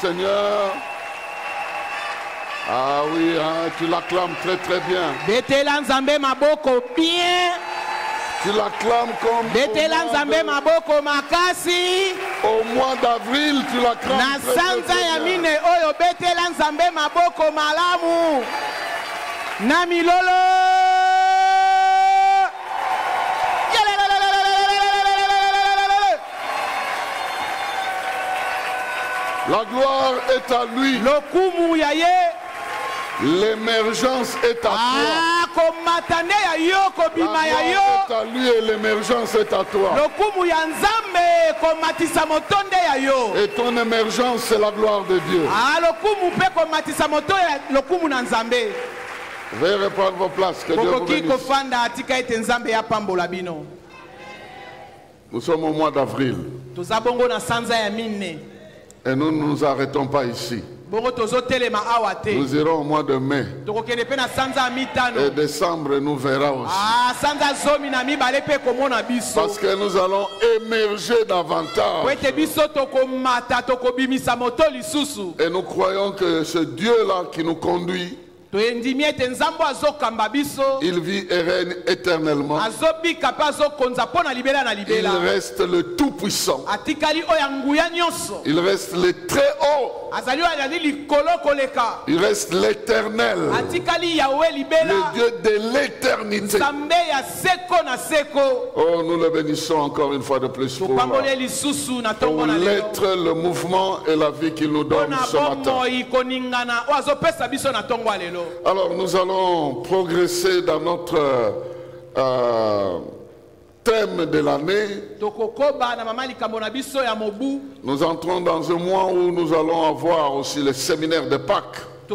Seigneur. Ah oui, hein, tu l'acclames très très bien. Betela nzambe maboko bien. Tu l'acclames comme au mois d'avril, tu l'acclames na sanza ya mine oyo betela nzambe maboko malamu na milolo. La gloire est à lui. Lokumu ya ye. L'émergence est à toi. Komatane ya yo kobima ya yo. La gloire est à lui et l'émergence est à toi. Lokumu ya nzambe komatisa motonde ya yo. Et ton émergence c'est la gloire de Dieu. Lokumu pe komatisa moto ya lokumu na nzambe. Veuillez reprendre vos places. Que Dieu vous bénisse. Kofanda atika ete nzambe ya pambola bino. Nous sommes au mois d'avril. Tozabongo na sanza ya mine. Et nous ne nous arrêtons pas ici. Nous irons au mois de mai. Et décembre nous verra aussi. Parce que nous allons émerger davantage. Et nous croyons que ce Dieu-là qui nous conduit, il vit et règne éternellement. Il reste le tout-puissant. Il reste le très haut. Il reste l'éternel. Le Dieu de l'éternité. Oh, nous le bénissons encore une fois de plus pour l'être, le mouvement et la vie qu'il nous donne ce matin. Alors nous allons progresser dans notre thème de l'année. Nous entrons dans un mois où nous allons avoir aussi le séminaire de Pâques. Et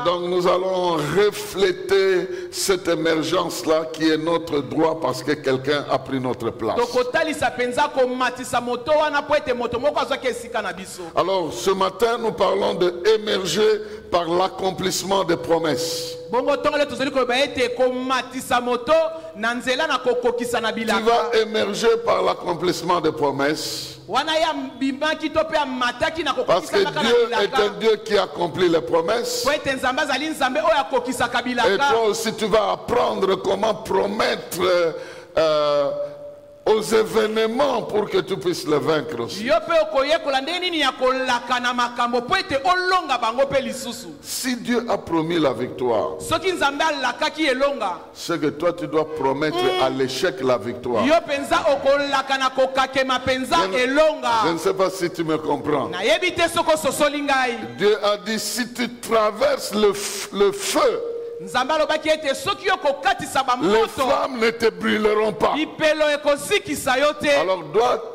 donc nous allons refléter cette émergence-là qui est notre droit parce que quelqu'un a pris notre place. Alors ce matin nous parlons de émerger par l'accomplissement des promesses. Tu vas émerger par l'accomplissement des promesses. Parce que Dieu est un Dieu qui accomplit les promesses. Et toi aussi tu vas apprendre comment promettre aux événements pour que tu puisses les vaincre aussi. Si Dieu a promis la victoire, c'est que toi tu dois promettre à l'échec la victoire. Je ne sais pas si tu me comprends. Dieu a dit si tu traverses le feu, les flammes ne te brûleront pas. Alors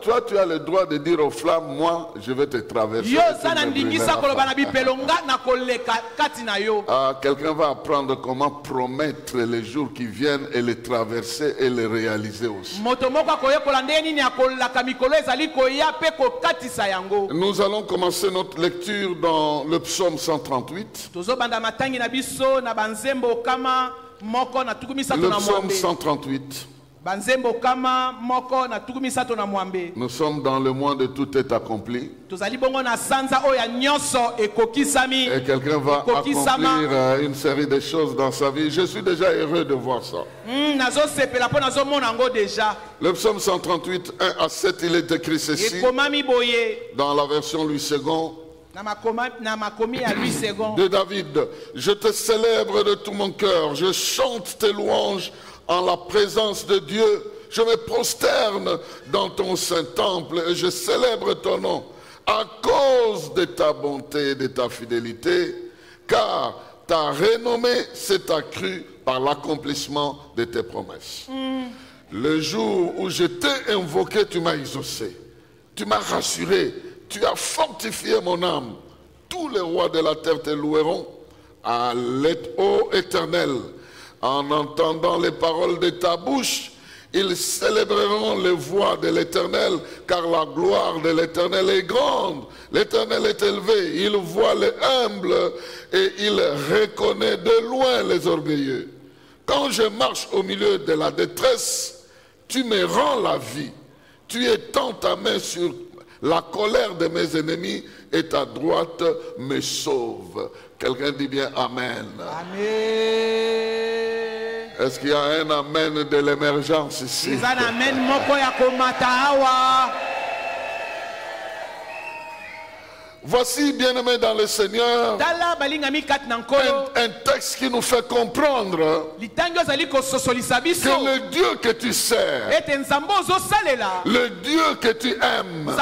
toi tu as le droit de dire aux flammes, moi je vais te traverser. Quelqu'un va apprendre comment promettre les jours qui viennent et les traverser et les réaliser aussi. Nous allons commencer notre lecture dans le psaume 138. Le psaume 138. Nous sommes dans le mois de tout est accompli. Et quelqu'un va accomplir une série de choses dans sa vie. Je suis déjà heureux de voir ça. Le psaume 138, 1 à 7, il est écrit ceci dans la version Louis II. De David, je te célèbre de tout mon cœur, je chante tes louanges en la présence de Dieu, je me prosterne dans ton saint temple et je célèbre ton nom à cause de ta bonté et de ta fidélité, car ta renommée s'est accrue par l'accomplissement de tes promesses. Le jour où je t'ai invoqué, tu m'as exaucé, tu m'as rassuré. Tu as fortifié mon âme. Tous les rois de la terre te loueront. À ô Éternel, en entendant les paroles de ta bouche, ils célébreront les voix de l'Éternel, car la gloire de l'Éternel est grande. L'Éternel est élevé, il voit les humbles et il reconnaît de loin les orgueilleux. Quand je marche au milieu de la détresse, tu me rends la vie. Tu étends ta main sur La colère de mes ennemis est à droite, me sauve. Quelqu'un dit bien Amen. Amen. Est-ce qu'il y a un Amen de l'émergence ici? Amen moko ya komata awa. Voici, bien-aimés dans le Seigneur, un texte qui nous fait comprendre que le Dieu que tu sers, le Dieu que tu aimes,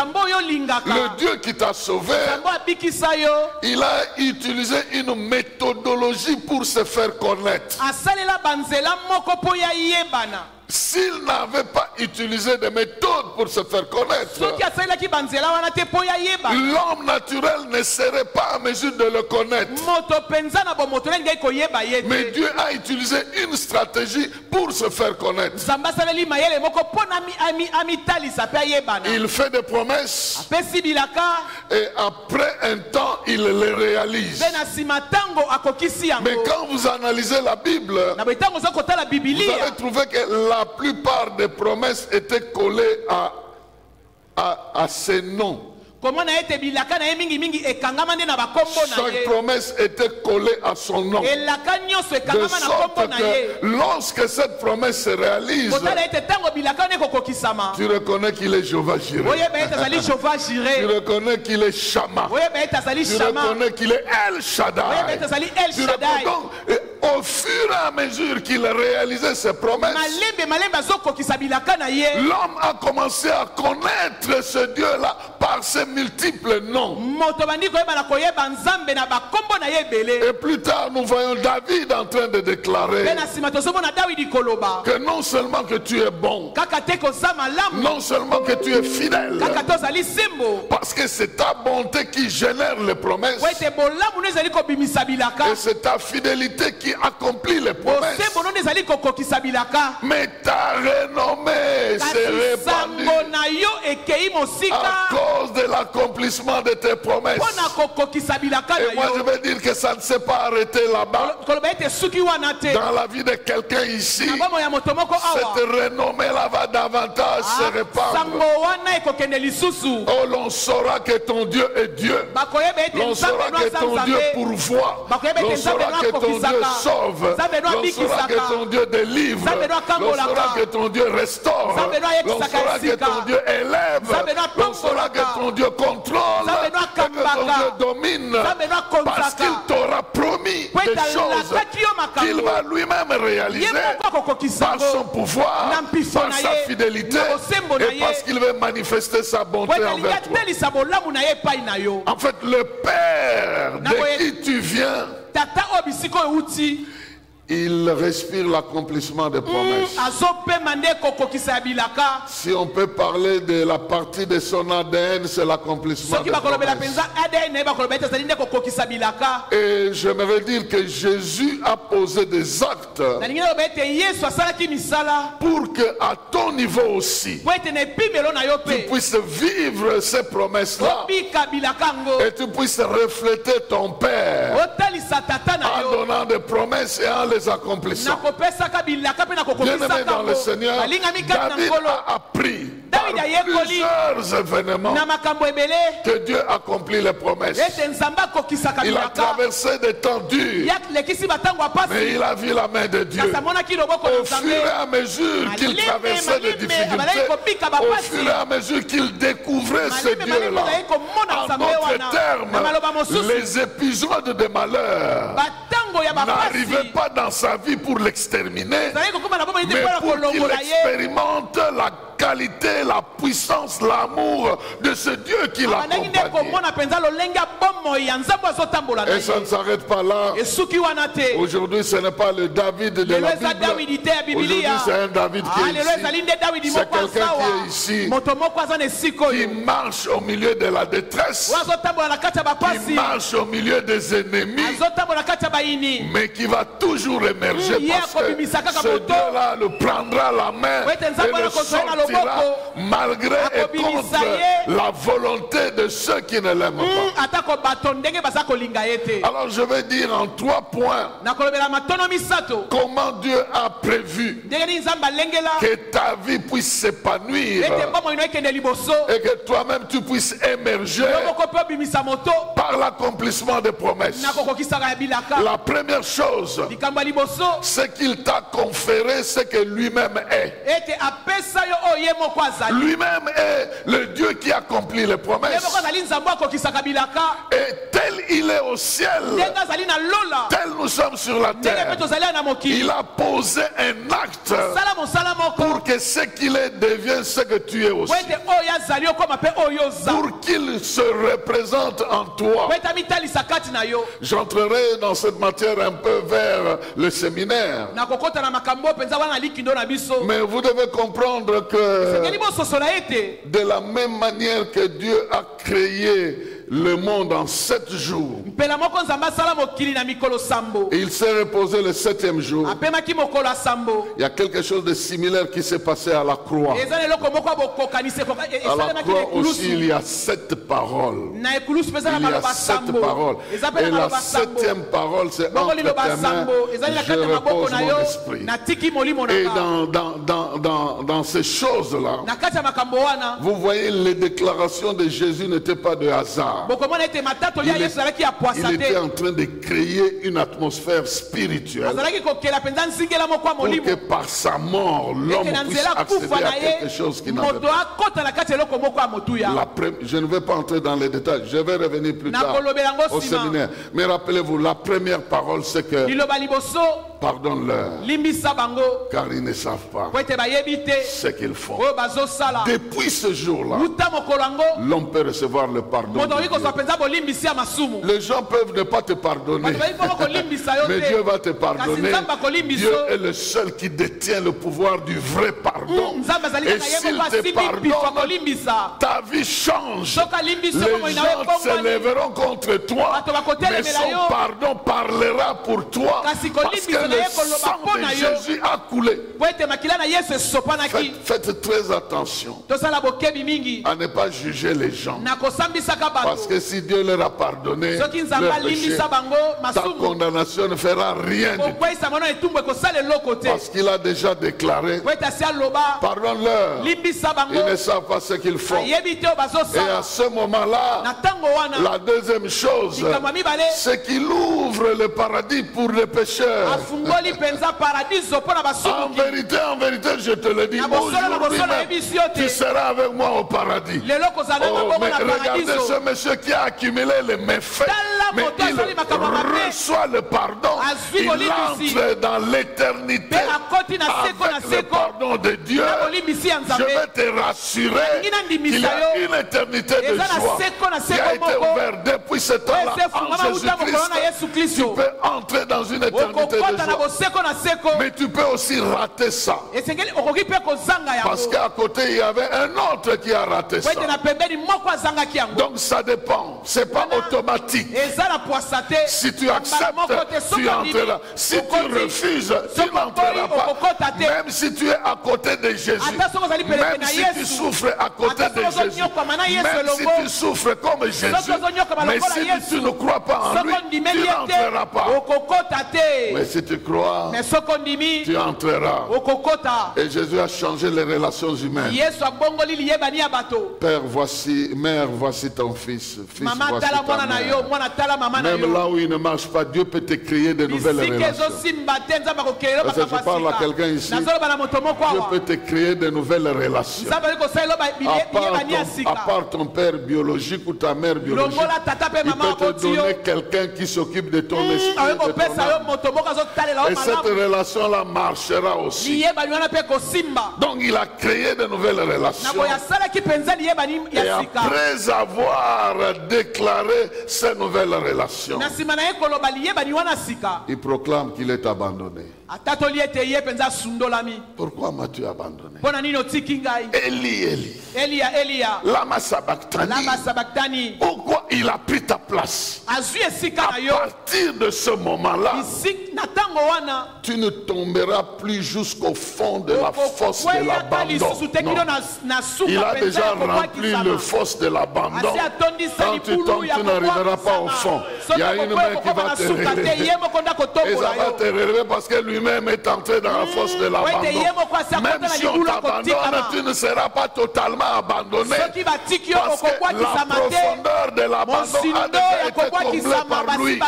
le Dieu qui t'a sauvé, il a utilisé une méthodologie pour se faire connaître. S'il n'avait pas utilisé des méthodes pour se faire connaître, l'homme naturel ne serait pas en mesure de le connaître. Mais Dieu a utilisé une stratégie pour se faire connaître. Il fait des promesses et après un temps, il les réalise. Mais quand vous analysez la Bible, vous allez trouver que la plupart des promesses étaient collées à ces noms. Chaque promesse était collée à son nom. De sorte que lorsque cette promesse se réalise, tu reconnais qu'il est Jéhovah Jireh. Tu reconnais qu'il est Shama. Tu reconnais qu'il est El Shaddai. Tu reconnais donc, au fur et à mesure qu'il réalisait ses promesses, l'homme a commencé à connaître ce Dieu-là par ses multiples noms. Et plus tard, nous voyons David en train de déclarer que non seulement que tu es bon, non seulement que tu es fidèle, parce que c'est ta bonté qui génère les promesses, et c'est ta fidélité qui accomplit les promesses. Mais ta renommée s'est répandue à cause de l'accomplissement de tes promesses. Et moi je veux dire que ça ne s'est pas arrêté là-bas. Dans la vie de quelqu'un ici, cette renommée-là va davantage se répandre. Oh, l'on saura que ton Dieu est Dieu. L'on saura que ton Dieu pourvoit. L'on saura que ton Dieu sauve. L'on saura que ton Dieu délivre. L'on saura que ton Dieu restaure. L'on saura que ton Dieu élève. L'on saura que ton Dieu contrôle. Que ton Dieu domine. Parce qu'il t'aura promis des choses qu'il va lui-même réaliser par son pouvoir, par sa fidélité et parce qu'il veut manifester sa bonté envers toi. En fait, le Père de qui tu viens, il respire l'accomplissement des promesses. Si on peut parler de la partie de son ADN, c'est l'accomplissement des promesses. Et j'aimerais dire que Jésus a posé des actes pour que à ton niveau aussi, tu puisses vivre ces promesses-là et tu puisses refléter ton Père en donnant des promesses et en les accomplissant. Bien-aimé dans le Seigneur, David a appris par plusieurs événements que Dieu accomplit les promesses. Il a traversé des temps durs, mais il a vu la main de Dieu. Au fur et à mesure qu'il traversait des difficultés, au fur et à mesure qu'il découvrait ce Dieu-là, en d'autres termes, les épisodes de malheur n'arrivaient pas dans sa vie pour l'exterminer, mais pour qu'il expérimente la qualité, la puissance, l'amour de ce Dieu qui l'accompagne. Et ça ne s'arrête pas là. Aujourd'hui, ce n'est pas le David de la Bible. Aujourd'hui, c'est un David qui est ici. C'est quelqu'un qui est ici, qui marche au milieu de la détresse, qui marche au milieu des ennemis, mais qui va toujours émerger parce que ce Dieu-là le prendra la main et le sortira malgré et contre la volonté de ceux qui ne l'aiment pas. Alors je vais dire en 3 points comment Dieu a prévu que ta vie puisse s'épanouir et que toi-même tu puisses émerger par l'accomplissement des promesses. La première chose, c'est qu'il t'a conféré ce que lui-même est. Lui-même est le Dieu qui accomplit les promesses. Et tel il est au ciel, tel nous sommes sur la terre. Il a posé un acte pour que ce qu'il est devienne ce que tu es aussi. Pour qu'il se représente en toi. J'entrerai dans cette matière un peu vers le séminaire. Mais vous devez comprendre que de la même manière que Dieu a créé le monde en 7 jours, il s'est reposé le 7e jour. Il y a quelque chose de similaire qui s'est passé à la croix. À la croix aussi, il y a 7 paroles. Il y a 7 paroles. Et la 7e parole, c'est entre tes mains, je repose mon esprit. Et dans ces choses-là, vous voyez, les déclarations de Jésus n'étaient pas de hasard. Il était en train de créer une atmosphère spirituelle pour que par sa mort, l'homme puisse accéder à quelque chose qui n'avait pas. Je ne vais pas entrer dans les détails, je vais revenir plus tard au séminaire. Mais rappelez-vous, la première parole, c'est que pardonne-leur, car ils ne savent pas ce qu'ils font. Depuis ce jour-là, l'homme peut recevoir le pardon. Les gens peuvent ne pas te pardonner, mais Dieu va te pardonner. Dieu est le seul qui détient le pouvoir du vrai pardon. Et s'il te pardonne, ta vie change. Les gens s'élèveront contre toi, mais son pardon parlera pour toi parce que le sang de Jésus a coulé. Faites très attention à ne pas juger les gens, parce que si Dieu leur a pardonné leur péché, ta condamnation ne fera rien du tout, parce qu'il a déjà déclaré, pardonne-leur, ils ne savent pas ce qu'ils font. Et à ce moment-là, la deuxième chose, c'est qu'il ouvre le paradis pour les pécheurs. En vérité, je te le dis, aujourd'hui même, tu seras avec moi au paradis. Oh, mais regardez ce monsieur qui a accumulé les méfaits, mais il reçoit le pardon. Il entre dans l'éternité avec le pardon de Dieu. Je vais te rassurer qu'il y a une éternité de joie qui a été ouverte depuis ce temps-là en Jésus-Christ. Tu peux entrer dans une éternité de joie, mais tu peux aussi rater ça, parce qu'à côté il y avait un autre qui a raté ça. Donc ça dépend, c'est pas automatique. Si tu acceptes, tu entreras. Si tu refuses, tu n'entreras pas. Même si tu es à côté de Jésus, même si tu souffres à côté de Jésus, même si tu souffres comme Jésus, mais si tu ne crois pas en lui, tu n'entreras pas. Mais si tu crois, tu entreras. Et Jésus a changé les relations humaines. Père, voici, mère, voici ton fils. Fils, voici ta mère. Même là où il ne marche pas, Dieu peut te créer de nouvelles relations. Parce que je parle à quelqu'un ici, Dieu peut te créer de nouvelles relations. À part ton père biologique ou ta mère biologique, il peut te donner quelqu'un qui s'occupe de ton esprit, de ton âme. Et cette relation-là marchera aussi. Donc il a créé de nouvelles relations. Et après avoir déclaré ces nouvelles relations, il proclame qu'il est abandonné. Pourquoi m'as-tu abandonné? Eli, Eli, lama sabachthani. Pourquoi pourquoi il a pris ta place. À partir partir de ce moment-là, tu ne tomberas plus jusqu'au fond de la fosse de l'abandon. Il a déjà rempli le fosse de l'abandon. Quand tu tombes, tu n'arriveras pas au fond. Il y a une main qui va te relever. Et ça va te relever parce que lui-même est entré dans la fosse de l'abandon. Même si on t'abandonne, tu ne seras pas totalement abandonné. Parce que la profondeur de l'abandon a déjà été comblée par lui.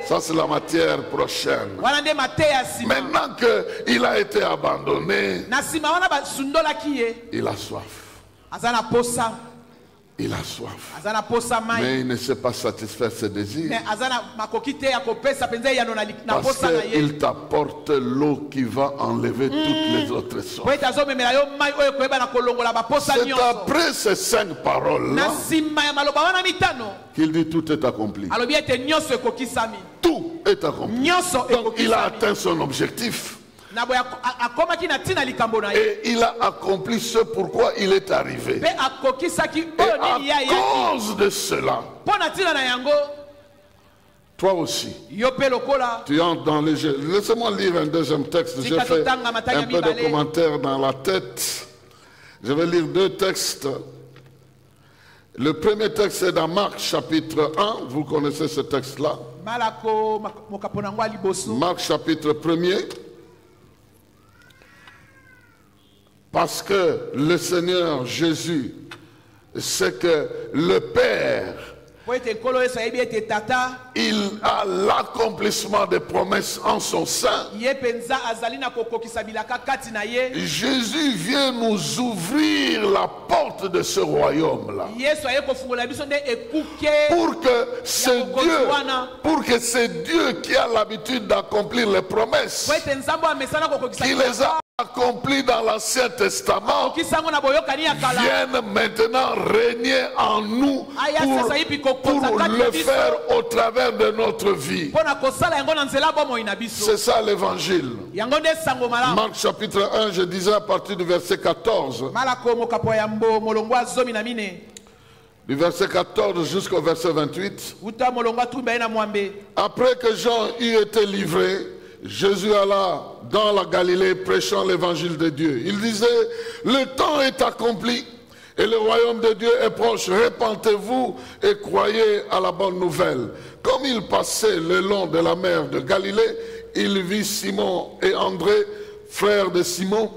Ça, c'est la matière prochaine. Maintenant qu'il a été abandonné, il a soif. Il a soif. Mais il ne sait pas satisfaire ses désirs. Parce qu'il t'apporte l'eau qui va enlever toutes les autres soifs. C'est après ces 5 paroles-là qu'il dit tout est accompli. Tout est accompli. Donc il a atteint son objectif. Et il a accompli ce pourquoi il est arrivé. Et à cause de cela, toi aussi, tu entres dans les jeux. Laissez-moi lire un deuxième texte. J'ai fait un peu de commentaires dans la tête. Je vais lire 2 textes. Le premier texte est dans Marc chapitre 1. Vous connaissez ce texte-là. Marc chapitre 1er. Parce que le Seigneur Jésus sait que le Père, il a l'accomplissement des promesses en son sein. Jésus vient nous ouvrir la porte de ce royaume-là. Pour que c'est Dieu qui a l'habitude d'accomplir les promesses, qui les a accompli dans l'Ancien Testament, viennent maintenant régner en nous pour le faire au travers de notre vie. C'est ça l'évangile. Marc chapitre 1, je disais à partir du verset 14. Du verset 14 jusqu'au verset 28. Après que Jean eut été livré, Jésus alla dans la Galilée prêchant l'évangile de Dieu. Il disait, le temps est accompli et le royaume de Dieu est proche. Répentez-vous et croyez à la bonne nouvelle. Comme il passait le long de la mer de Galilée, il vit Simon et André, frères de Simon,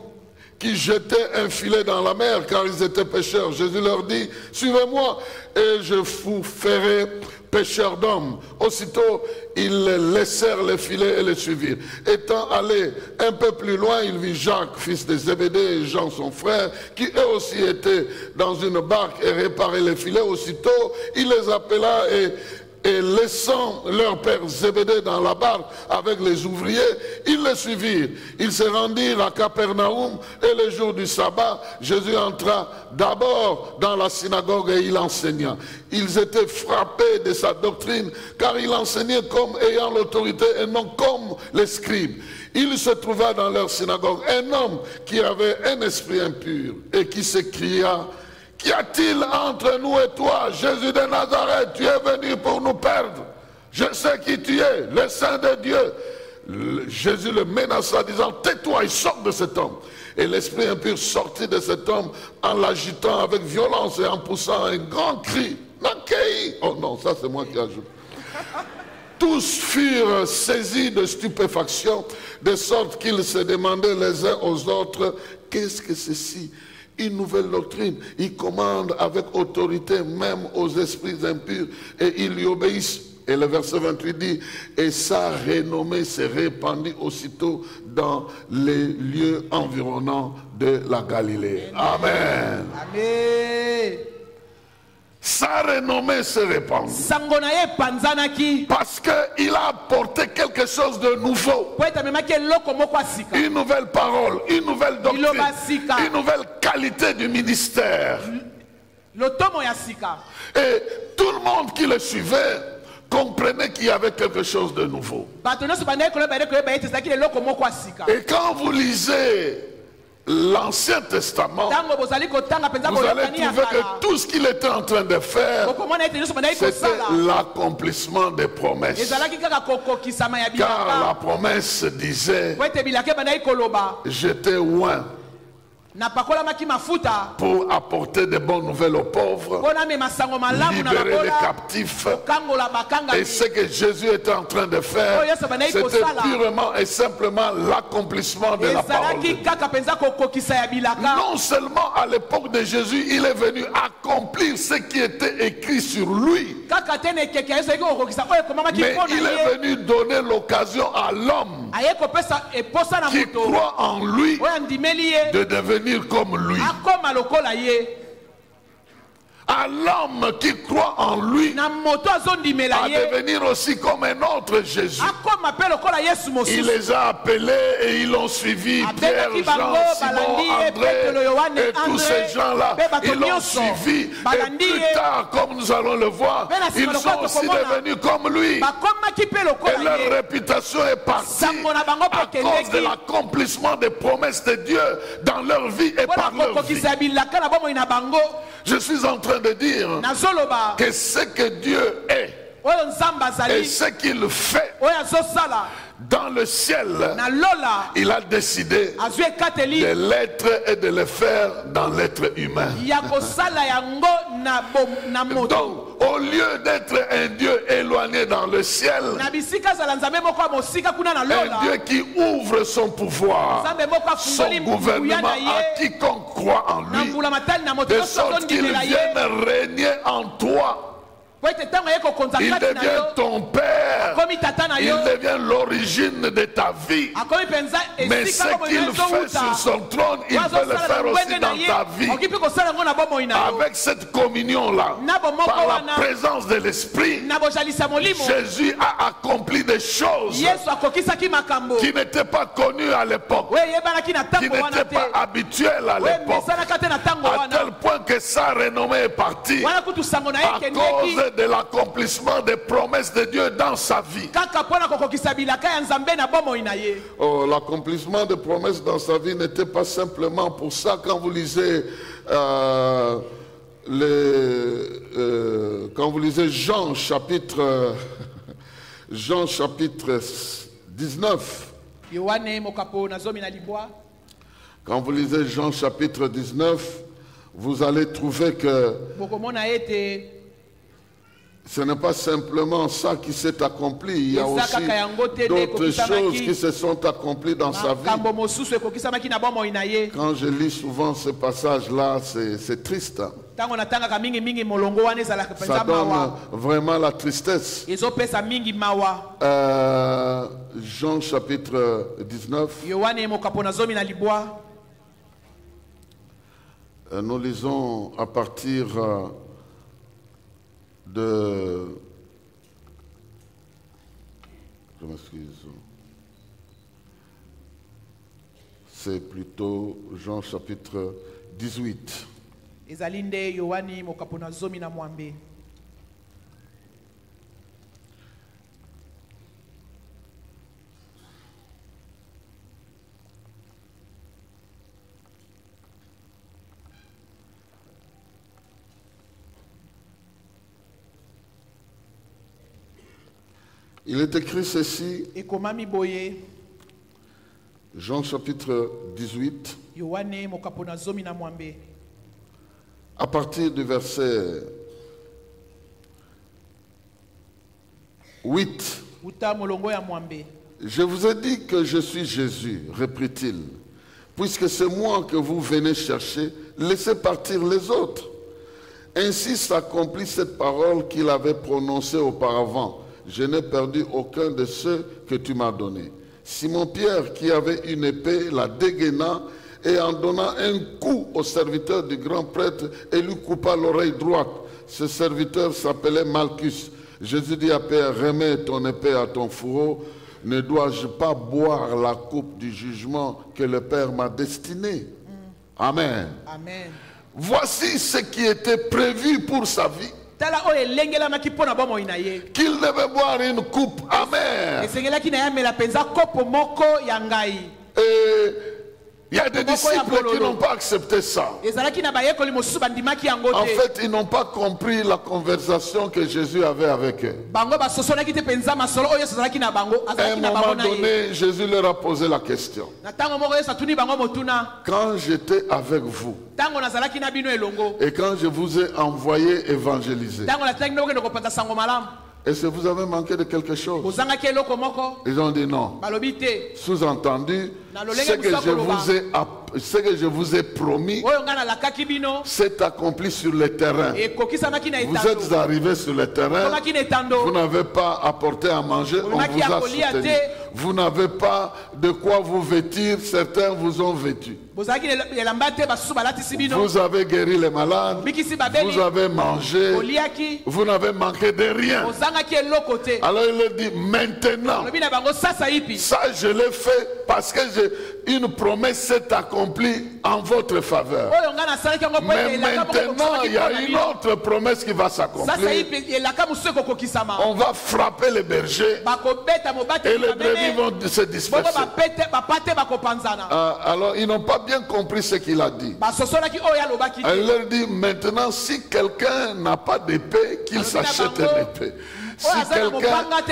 qui jetaient un filet dans la mer car ils étaient pêcheurs. Jésus leur dit, suivez-moi et je vous ferai pêcheurs d'hommes. Aussitôt, ils laissèrent les filets et les suivirent. Étant allé un peu plus loin, il vit Jacques, fils de Zébédée, et Jean, son frère, qui eux aussi étaient dans une barque et réparaient les filets. Aussitôt, il les appela et laissant leur père Zébédée dans la barque avec les ouvriers, ils les suivirent. Ils se rendirent à Capernaum et le jour du sabbat, Jésus entra d'abord dans la synagogue et il enseigna. Ils étaient frappés de sa doctrine car il enseignait comme ayant l'autorité et non comme les scribes. Il se trouva dans leur synagogue un homme qui avait un esprit impur et qui s'écria, qu'y a-t-il entre nous et toi, Jésus de Nazareth? Tu es venu pour nous perdre. Je sais qui tu es, le Saint de Dieu. Jésus le menaça, disant, tais-toi et sors de cet homme. Et l'esprit impur sortit de cet homme en l'agitant avec violence et en poussant un grand cri. Nakei! Oh non, ça c'est moi qui ajoute. Tous furent saisis de stupéfaction, de sorte qu'ils se demandaient les uns aux autres, qu'est-ce que ceci? Une nouvelle doctrine. Il commande avec autorité même aux esprits impurs et ils lui obéissent. Et le verset 28 dit, et sa renommée s'est répandue aussitôt dans les lieux environnants de la Galilée. Amen. Amen. Sa renommée se répand. Parce qu'il a apporté quelque chose de nouveau. Une nouvelle parole, une nouvelle doctrine, une nouvelle qualité du ministère. Et tout le monde qui le suivait comprenait qu'il y avait quelque chose de nouveau. Et quand vous lisez l'Ancien Testament, vous allez trouver que tout ce qu'il était en train de faire, c'était l'accomplissement des promesses. Car la promesse disait, j'étais oint pour apporter de bonnes nouvelles aux pauvres, libérer les captifs. Et ce que Jésus était en train de faire, c'était purement et simplement l'accomplissement de la parole de Dieu. Non seulement à l'époque de Jésus, il est venu accomplir ce qui était écrit sur lui, mais il est venu donner l'occasion à l'homme qui croit en lui de devenir comme lui. À l'homme qui croit en lui à devenir aussi comme un autre Jésus. Il les a appelés et ils l'ont suivi. Pierre, Jean, Simon, André et tous ces gens-là, ils l'ont suivi. Et plus tard, comme nous allons le voir, ils sont aussi devenus comme lui. Et leur réputation est partie à cause de l'accomplissement des promesses de Dieu dans leur vie et par leur vie. Je suis en train de dire que ce que Dieu est et ce qu'il fait dans le ciel, il a décidé de l'être et de le faire dans l'être humain. Donc, au lieu d'être un Dieu éloigné dans le ciel, un Dieu qui ouvre son pouvoir, son gouvernement à quiconque croit en lui, de sorte qu'il vienne régner en toi. Il devient ton père, il devient l'origine de ta vie. Mais ce qu'il fait sur son trône, il peut le faire aussi dans ta vie. Avec cette communion-là, par la présence de l'Esprit, Jésus a accompli des choses qui n'étaient pas connues à l'époque, qui n'étaient pas habituelles à l'époque, à tel point que sa renommée est partie à cause de l'accomplissement des promesses de Dieu dans sa vie. Oh, l'accomplissement des promesses dans sa vie n'était pas simplement pour ça. Quand vous lisez Jean chapitre 19, quand vous lisez Jean chapitre 19, vous allez trouver que ce n'est pas simplement ça qui s'est accompli. Il y a aussi d'autres choses qui se sont accomplies dans sa vie. Quand je lis souvent ce passage-là, c'est triste. Ça donne vraiment la tristesse. Jean chapitre 19. Nous lisons à partir de... Je m'excuse. C'est plutôt Jean chapitre 18. Il est écrit ceci, Jean chapitre 18, à partir du verset 8. Je vous ai dit que je suis Jésus, reprit-il. Puisque c'est moi que vous venez chercher, laissez partir les autres. Ainsi s'accomplit cette parole qu'il avait prononcée auparavant. Je n'ai perdu aucun de ceux que tu m'as donnés. Simon-Pierre, qui avait une épée, la dégaina et en donnant un coup au serviteur du grand prêtre et lui coupa l'oreille droite. Ce serviteur s'appelait Malchus. Jésus dit à Pierre, remets ton épée à ton fourreau. Ne dois-je pas boire la coupe du jugement que le Père m'a destinée? Amen. Amen. Voici ce qui était prévu pour sa vie. Qu'il devait boire une coupe amère. Et Il y a des disciples qui n'ont pas accepté ça. En fait, ils n'ont pas compris la conversation que Jésus avait avec eux. À un moment donné, Jésus leur a posé la question. Quand j'étais avec vous, et quand je vous ai envoyé évangéliser, est-ce que vous avez manqué de quelque chose? Ils ont dit non. Sous-entendu, ce que je vous ai promis s'est accompli sur le terrain. Vous êtes arrivés sur le terrain, vous n'avez pas apporté à manger, on vous a soutenu. Vous n'avez pas de quoi vous vêtir, certains vous ont vêtu. Vous avez guéri les malades, vous avez mangé, vous n'avez manqué de rien. Alors il leur dit maintenant, ça je l'ai fait parce que une promesse s'est accomplie en votre faveur. Mais maintenant il y a une autre promesse qui va s'accomplir. On va frapper les bergers et les brebis vont se disperser. Alors ils n'ont pas bien compris ce qu'il a dit. Elle leur dit maintenant, si quelqu'un n'a pas d'épée, qu'il s'achète une épée. Si quelqu'un n'a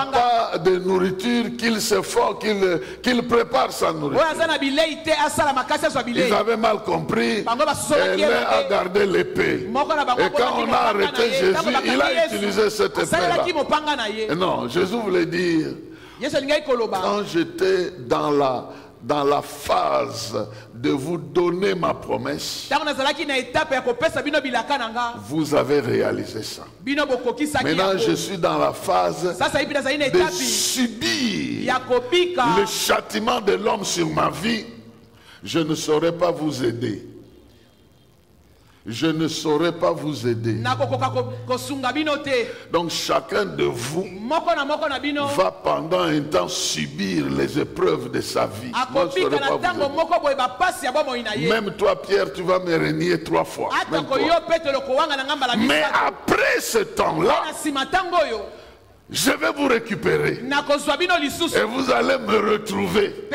pas de nourriture, qu'il s'efforce, qu'il prépare sa nourriture. Ils avaient mal compris. Elle a gardé l'épée. Et quand on a arrêté Jésus, il a utilisé cette épée-là. Non, Jésus voulait dire, quand j'étais dans la phase de vous donner ma promesse, vous avez réalisé ça. Maintenant, je suis dans la phase de subir le châtiment de l'homme sur ma vie. Je ne saurais pas vous aider. Je ne saurais pas vous aider. Donc chacun de vous va pendant un temps subir les épreuves de sa vie. Moi, je ne saurais pas vous aider. Même toi, Pierre, tu vas me renier 3 fois. Mais après ce temps-là, je vais vous récupérer et vous allez me retrouver.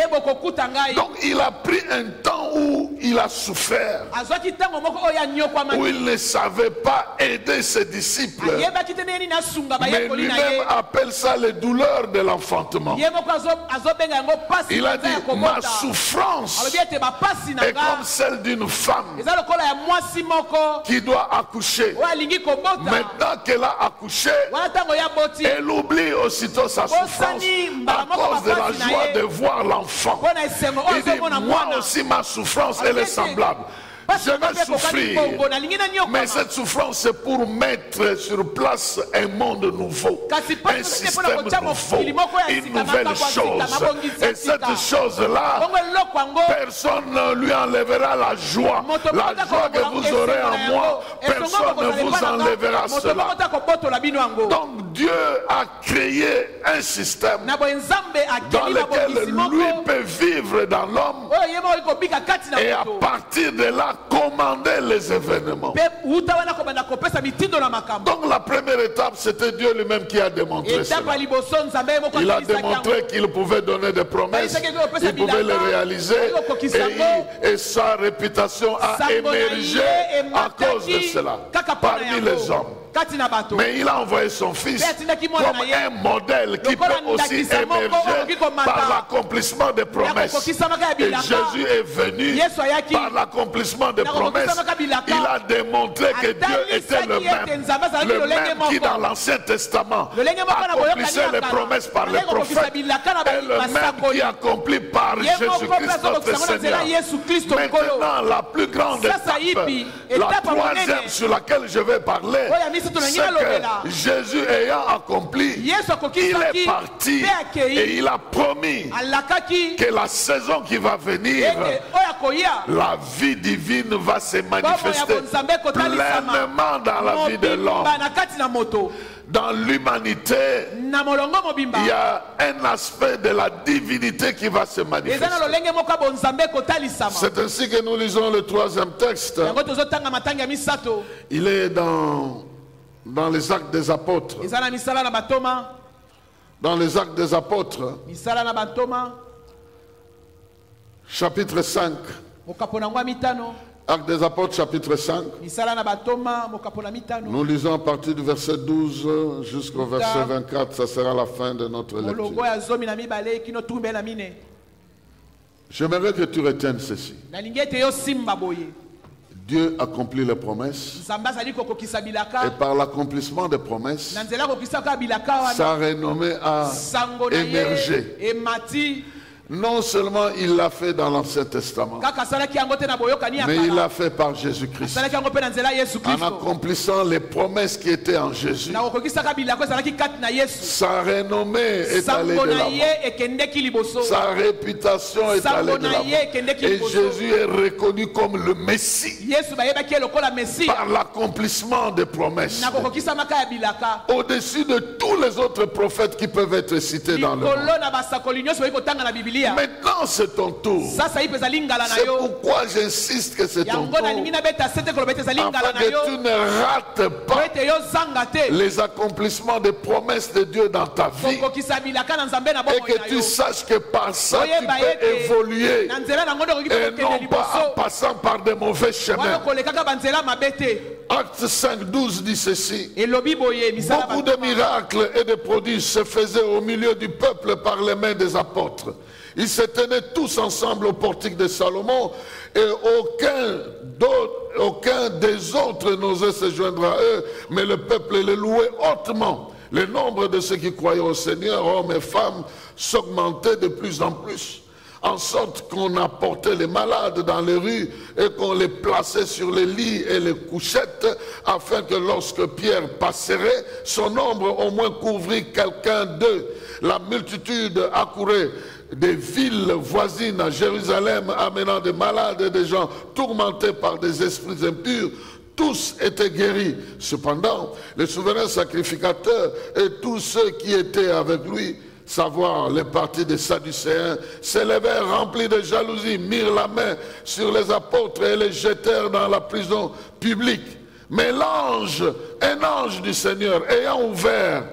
Donc il a pris un temps où il a souffert, où il ne savait pas aider ses disciples, mais lui-même appelle ça les douleurs de l'enfantement. Il a dit, ma souffrance est comme celle d'une femme qui doit accoucher. Maintenant qu'elle a accouché, elle oublie aussitôt sa souffrance à cause de la joie de voir l'enfant. Il dit, moi aussi ma souffrance elle est semblable. Je vais souffrir, mais cette souffrance c'est pour mettre sur place un monde nouveau, un système nouveau, une nouvelle chose. Et cette chose-là, personne ne lui enlèvera la joie. La joie que vous aurez en moi, personne ne vous enlèvera cela. Donc Dieu a créé un système dans lequel lui peut vivre dans l'homme et à partir de là commander les événements. Donc la première étape, c'était Dieu lui-même qui a démontré cela. Il a démontré qu'il pouvait donner des promesses, il pouvait les réaliser, et sa réputation a émergé à cause de cela parmi les hommes. Mais il a envoyé son fils comme un modèle qui peut aussi émerger par l'accomplissement des promesses. Et Jésus est venu par l'accomplissement des promesses. Il a démontré que Dieu était le même qui dans l'Ancien Testament accomplissait les promesses par les prophètes, et le même qui accomplit par Jésus-Christ notre Seigneur. Maintenant, la plus grande étape, la troisième sur laquelle je vais parler, c'est que Jésus ayant accompli, il est parti et il a promis que la saison qui va venir, la vie divine va se manifester pleinement dans la vie de l'homme. Dans l'humanité, il y a un aspect de la divinité qui va se manifester. C'est ainsi que nous lisons le troisième texte. Il est dans les Actes des Apôtres. Dans les Actes des Apôtres, chapitre 5. Actes des Apôtres, chapitre 5. Nous lisons à partir du verset 12 jusqu'au verset 24. Ça sera la fin de notre lecture. J'aimerais que tu retiennes ceci. Dieu accomplit les promesses. Et par l'accomplissement des promesses, sa renommée a émergé. Non seulement il l'a fait dans l'Ancien Testament, mais il l'a fait par Jésus-Christ. En accomplissant les promesses qui étaient en Jésus, sa renommée est allée de l'avant. Sa réputation est allée de l'avant. Et Jésus est reconnu comme le Messie par l'accomplissement des promesses. Au-dessus de tous les autres prophètes qui peuvent être cités dans le monde. Maintenant c'est ton tour. C'est pourquoi j'insiste que c'est ton tour, afin que tu ne rates pas les accomplissements des promesses de Dieu dans ta vie, et que tu saches que par ça tu peux évoluer et non pas en passant par de mauvais chemins. Acte 5:12 dit ceci: beaucoup de miracles et de prodiges se faisaient au milieu du peuple par les mains des apôtres. Ils se tenaient tous ensemble au portique de Salomon, et aucun des autres n'osait se joindre à eux, mais le peuple les louait hautement. Le nombre de ceux qui croyaient au Seigneur, hommes et femmes, s'augmentait de plus en plus, en sorte qu'on apportait les malades dans les rues et qu'on les plaçait sur les lits et les couchettes, afin que lorsque Pierre passerait, son ombre au moins couvrit quelqu'un d'eux. La multitude accourait des villes voisines à Jérusalem, amenant des malades et des gens tourmentés par des esprits impurs. Tous étaient guéris. Cependant, le souverain sacrificateur et tous ceux qui étaient avec lui, savoir les partis des Sadducéens, s'élevèrent remplis de jalousie, mirent la main sur les apôtres et les jetèrent dans la prison publique. Mais un ange du Seigneur, ayant ouvert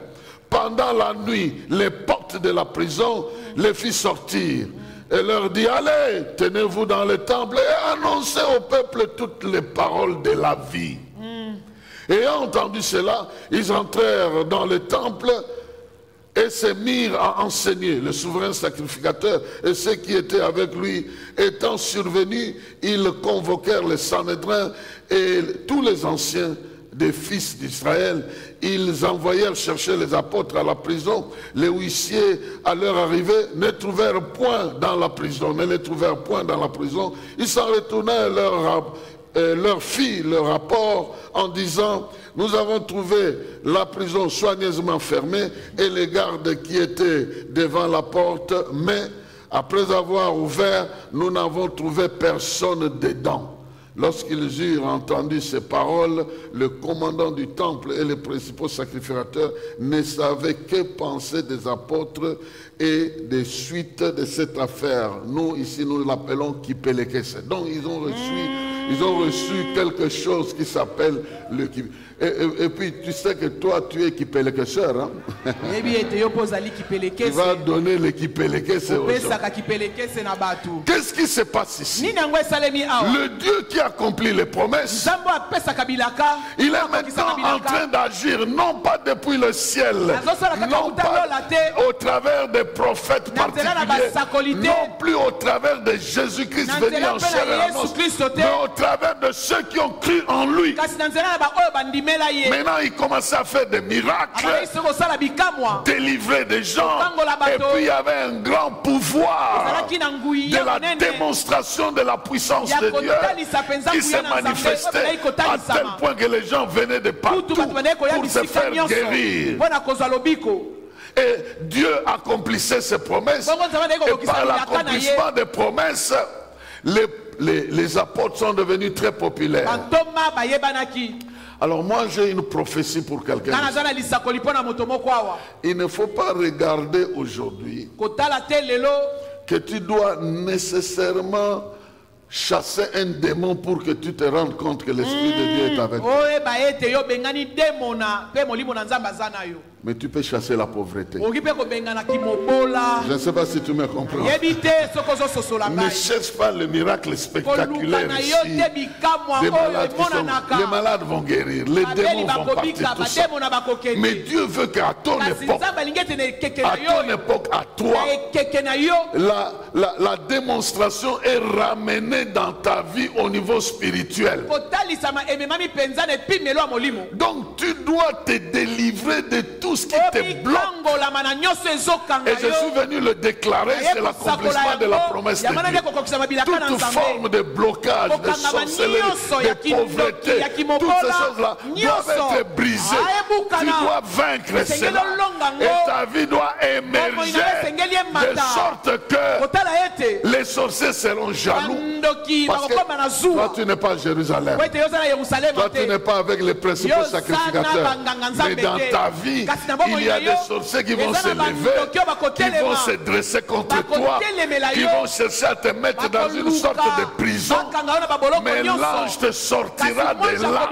pendant la nuit les portes de la prison, les fit sortir et leur dit: allez, tenez-vous dans le temple et annoncez au peuple toutes les paroles de la vie. Ayant entendu cela, ils entrèrent dans le temple et se mirent à enseigner. Le souverain sacrificateur et ceux qui étaient avec lui étant survenus, ils convoquèrent les Sanhédrins et tous les anciens des fils d'Israël. Ils envoyèrent chercher les apôtres à la prison. Les huissiers, à leur arrivée, ne trouvèrent point dans la prison, Ils s'en retournèrent, leur fit le rapport en disant: nous avons trouvé la prison soigneusement fermée et les gardes qui étaient devant la porte, mais après avoir ouvert, nous n'avons trouvé personne dedans. Lorsqu'ils eurent entendu ces paroles, le commandant du temple et les principaux sacrificateurs ne savaient que penser des apôtres et des suites de cette affaire. Nous, ici, nous l'appelons Kipelekese. Donc, ils ont reçu quelque chose qui s'appelle le Kipelekese. Et puis, tu sais que toi, tu es Kipelekeseur, hein? Tu vas donner le Kipelekese aux gens. Qu'est-ce qui se passe ici? Le Dieu qui accomplit les promesses, il est maintenant en train d'agir, non pas depuis le ciel, non pas au travers des prophètes particuliers, non plus au travers de Jésus-Christ venu en chair et en os, mais au travers de ceux qui ont cru en lui. Maintenant, il commençait à faire des miracles, délivrer des gens, et puis il y avait un grand pouvoir de la démonstration de la puissance de Dieu qui s'est manifesté à tel point que les gens venaient de partout pour se faire guérir. Et Dieu accomplissait ses promesses, et par l'accomplissement des promesses, les apôtres sont devenus très populaires. Alors moi j'ai une prophétie pour quelqu'un. Il ne faut pas regarder aujourd'hui que tu dois nécessairement chasser un démon pour que tu te rendes compte que l'Esprit de Dieu est avec toi. Mais tu peux chasser la pauvreté. Je ne sais pas si tu me comprends. Ne cherche pas le miracle spectaculaire ici. Les malades vont guérir, les démons vont partir, tout ça. Mais Dieu veut qu'à ton époque, à toi, la démonstration est ramenée dans ta vie au niveau spirituel. Donc tu dois te délivrer de tout ce qui te bloque. Et je suis venu le déclarer, c'est l'accomplissement de la promesse de Dieu. Toute forme de blocage, de sorcellerie, de pauvreté, toutes ces choses-là doivent être brisées. Tu dois vaincre cela. Et ta vie doit émerger de sorte que les sorciers seront jaloux. Parce que toi, tu n'es pas à Jérusalem. Toi, tu n'es pas avec les principaux sacrificateurs. Mais dans ta vie, il y a des sorciers qui vont se lever, qui vont se dresser contre toi, qui vont chercher à te mettre dans une sorte de prison. Mais l'ange te sortira de là.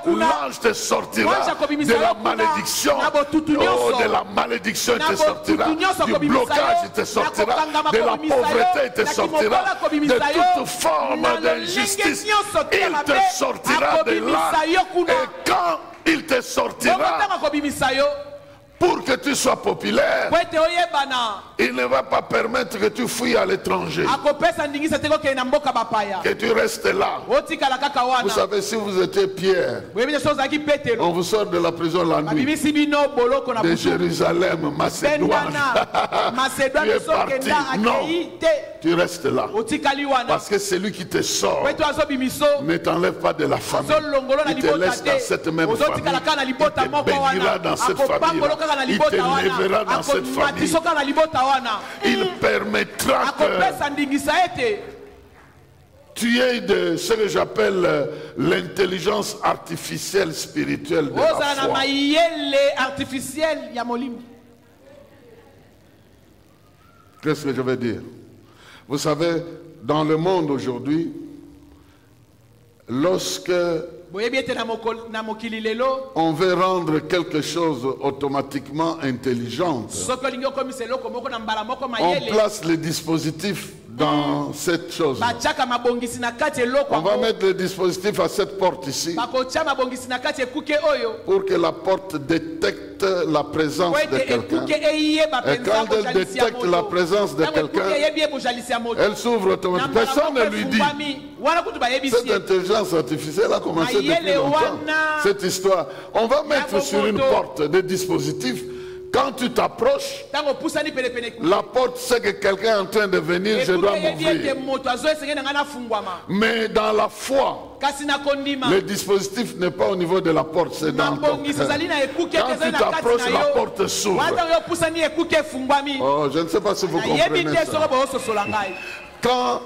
L'ange te sortira de la malédiction. Oh, de la malédiction, il te sortira. Du blocage, il te sortira. De la pauvreté, il te sortira. De toute forme d'injustice, il te sortira de là. Et quand il te sortira, pour que tu sois populaire, il ne va pas permettre que tu fuis à l'étranger, que tu restes là. Vous savez, si vous étiez Pierre, on vous sort de la prison la nuit, de Jérusalem, Macédoine. Tu es parti. Non, tu restes là. Parce que celui qui te sort ne t'enlève pas de la famille. Il te laisse dans cette même famille. Il te bénira dans cette famille. Il te lèvera dans cette famille. Il permettra que tu aies de ce que j'appelle l'intelligence artificielle spirituelle de la foi. Qu'est-ce que je veux dire? Vous savez, dans le monde aujourd'hui, lorsque on veut rendre quelque chose automatiquement intelligent, on place les dispositifs dans cette chose. On va mettre le dispositif à cette porte ici pour que la porte détecte la présence de quelqu'un. Et quand elle détecte la présence de quelqu'un, elle s'ouvre automatiquement. Personne ne lui dit. Cette intelligence artificielle a commencé depuis longtemps. Cette histoire. On va mettre sur une porte des dispositifs. Quand tu t'approches, la porte sait que quelqu'un est en train de venir, je dois m'ouvrir. Mais dans la foi, le dispositif n'est pas au niveau de la porte, c'est dans ton cœur. Quand tu t'approches, la porte s'ouvre. Oh, je ne sais pas si vous comprenez ça. Quand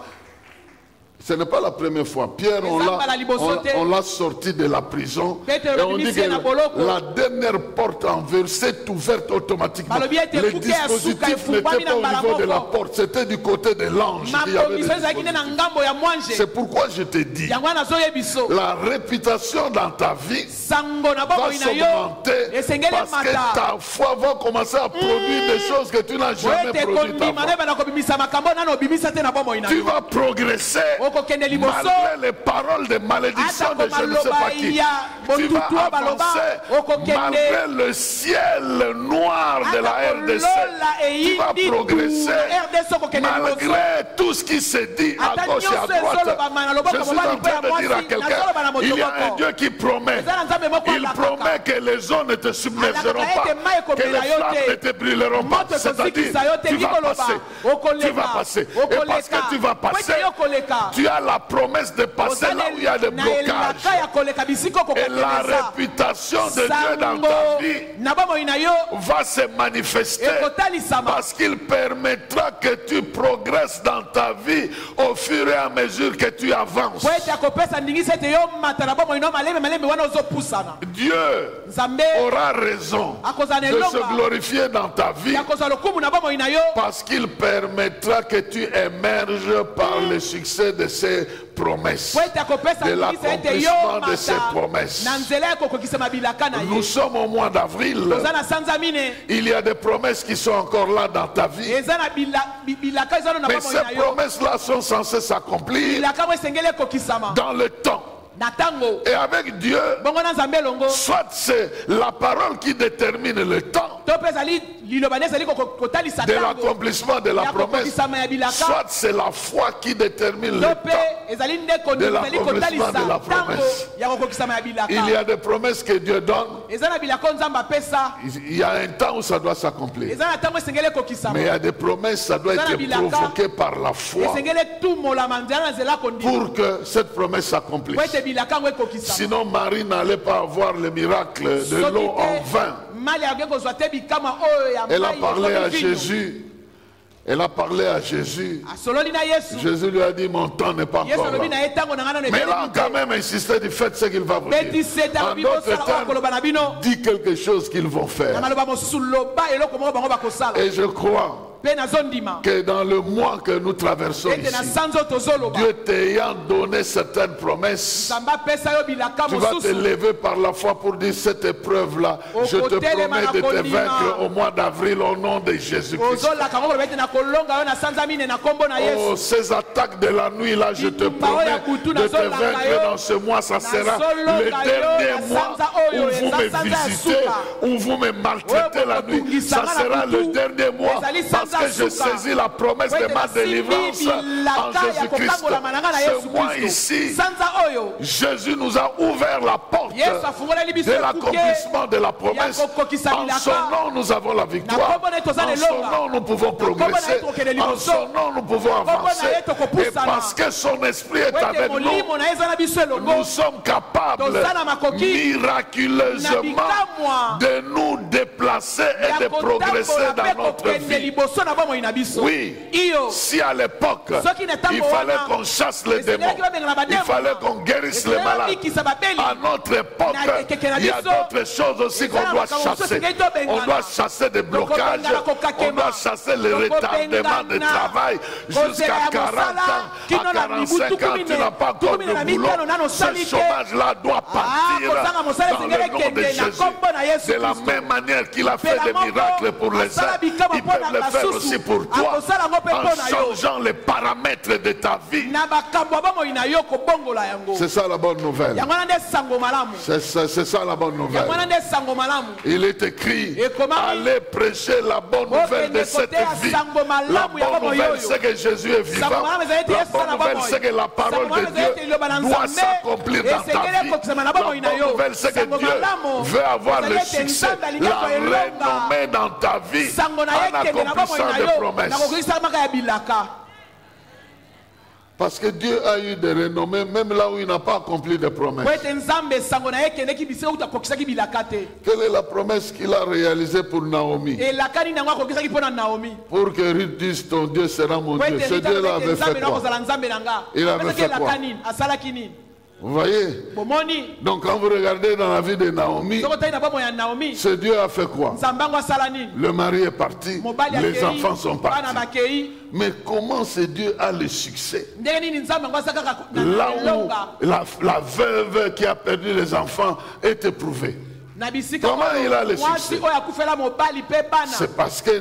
ce n'est pas la première fois. Pierre, on l'a sorti de la prison. Et on dit que la dernière porte en verre s'est ouverte automatiquement. Le dispositif n'était pas au niveau de la porte. C'était du côté de l'ange qui avait le dispositif. C'est pourquoi je te dis, la réputation dans ta vie va s'augmenter parce que ta foi va commencer à produire des choses que tu n'as jamais produites avant. Tu vas progresser. Malgré les paroles de malédiction de je ne sais pas qui, tu vas avancer malgré le ciel noir de la RDC. Tu vas progresser malgré tout ce qui se dit à gauche et à droite. Je suis en train de dire à quelqu'un, il y a un Dieu qui promet. Il promet que les eaux ne te submergeront pas, que les flammes ne te brûleront pas. C'est-à-dire, tu vas passer. Tu vas passer. Et parce que tu vas passer, tu as la promesse de passer là où il y a des blocages. Et la réputation de Dieu dans ta vie va se manifester parce qu'il permettra que tu progresses dans ta vie au fur et à mesure que tu avances. Dieu aura raison de se glorifier dans ta vie parce qu'il permettra que tu émerges par le succès de de ses promesses, de l'accomplissement de ses promesses. Nous sommes au mois d'avril. Il y a des promesses qui sont encore là dans ta vie. Mais ces promesses-là sont censées s'accomplir dans le temps. Et avec Dieu, soit c'est la parole qui détermine le temps de l'accomplissement de la promesse, soit c'est la foi qui détermine le temps de l'accomplissement de la promesse. Il y a des promesses que Dieu donne. Il y a un temps où ça doit s'accomplir. Mais il y a des promesses, ça doit être provoqué par la foi pour que cette promesse s'accomplisse. Sinon, Marie n'allait pas avoir le miracle de l'eau en vin. Elle a parlé à Jésus. Elle a parlé à Jésus. Jésus lui a dit, mon temps n'est pas encore là. Mais elle a quand même insisté du fait ce qu'il va vous dire. En d'autres termes, dit quelque chose qu'ils vont faire. Et je crois que dans le mois que nous traversons ici, Dieu t'ayant donné certaines promesses, tu vas te lever par la foi pour dire cette épreuve-là, je te promets de te vaincre au mois d'avril au nom de Jésus-Christ. Oh, ces attaques de la nuit là, je te promets de te vaincre dans ce mois. Ça sera le dernier mois où vous me visitez, où vous me maltraitez la nuit. Ça sera le dernier mois parce que je saisis la promesse de ma délivrance en Jésus-Christ. Ce mois ici, Jésus nous a ouvert la porte de l'accomplissement de la promesse. En son nom, nous avons la victoire. En son nom, nous pouvons progresser. En son nom, nous pouvons avancer. Et parce que son esprit est avec nous, nous sommes capables miraculeusement de nous déplacer et de progresser dans notre vie. Oui, si à l'époque il fallait qu'on chasse les démons, il fallait qu'on guérisse les malades, à notre époque il y a d'autres choses aussi qu'on doit chasser. On doit chasser des blocages, on doit chasser les retardements de travail. Jusqu'à 40 ans, à 45 ans, tu n'as pas encore de boulot. Ce chômage-là doit partir dans le nom de Jésus. De la même manière qu'il a fait des miracles pour les uns, il peut le faire aussi pour toi, en changeant les paramètres de ta vie. C'est ça la bonne nouvelle. C'est ça la bonne nouvelle. Il est écrit, allez prêcher la bonne nouvelle de cette vie. La bonne nouvelle, c'est que Jésus est vivant. La bonne nouvelle, c'est que la parole de Dieu doit s'accomplir dans ta vie. La bonne nouvelle, c'est que Dieu veut avoir le succès, la renommée dans ta vie en accomplissant des promesses. Parce que Dieu a eu des renommées même là où il n'a pas accompli des promesses. Quelle est la promesse qu'il a réalisée pour Naomi? Pour que Ruth dise ton Dieu sera mon Dieu. Ce Dieu-là avait fait quoi? Il avait fait quoi? Vous voyez? Donc quand vous regardez dans la vie de Naomi, ce Dieu a fait quoi? Le mari est parti, les enfants sont partis. Mais comment ce Dieu a le succès? Là où la veuve qui a perdu les enfants est éprouvée. Comment il a le succès? C'est parce que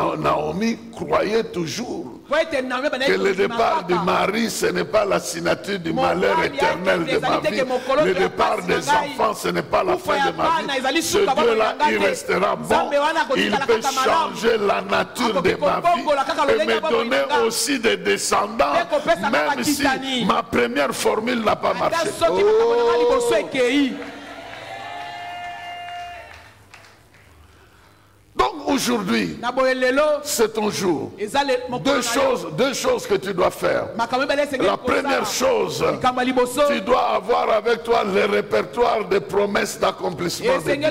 Naomi croyait toujours que le départ du mari, ce n'est pas la signature du malheur éternel de ma vie. Le départ des enfants, ce n'est pas la fin de ma vie. Ce Dieu-là, il restera bon. Il peut changer la nature de ma vie et me donner aussi des descendants, même si ma première formule n'a pas marché. Donc aujourd'hui, c'est ton jour. Deux choses que tu dois faire. La première chose, tu dois avoir avec toi le répertoire des promesses d'accomplissement de Dieu.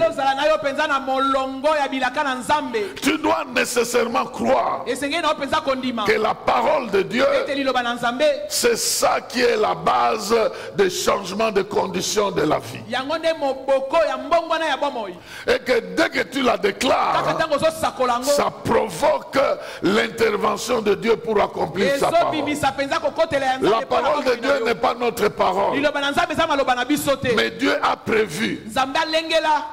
Tu dois nécessairement croire que la parole de Dieu, c'est ça qui est la base des changements de conditions de la vie. Et que dès que tu la déclares, ça provoque l'intervention de Dieu pour accomplir sa parole. La parole de Dieu n'est pas notre parole. Mais Dieu a prévu